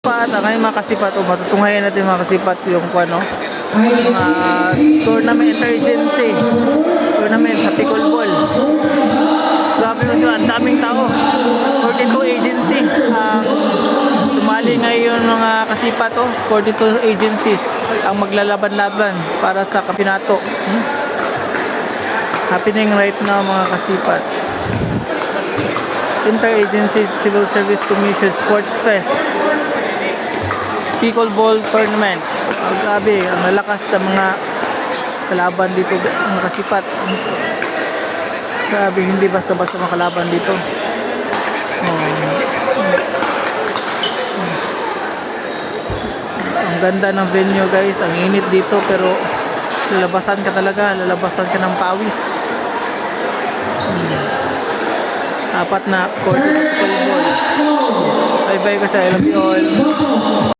kasipat, ngayon mga kasipat, matutunghayan natin mga kasipat yung ano, mga tournament interagency tournament sa pickleball. Grabe mo sila, ang daming tao. 42 agency ang sumali ngayon mga kasipat, 42 agencies ang maglalaban-laban para sa kampyonato. Happening right now mga kasipat. Interagency Civil Service Commission Sports Fest Pickleball Tournament. Grabe, ang malakas na mga kalaban dito mga kasipat. Grabe, hindi basta-basta makalaban dito. Ang ganda ng venue guys, ang init dito pero lalabasan ka talaga, lalabasan ka ng pawis. Apat na court of pickleball. Bye bye ko sa I love you all.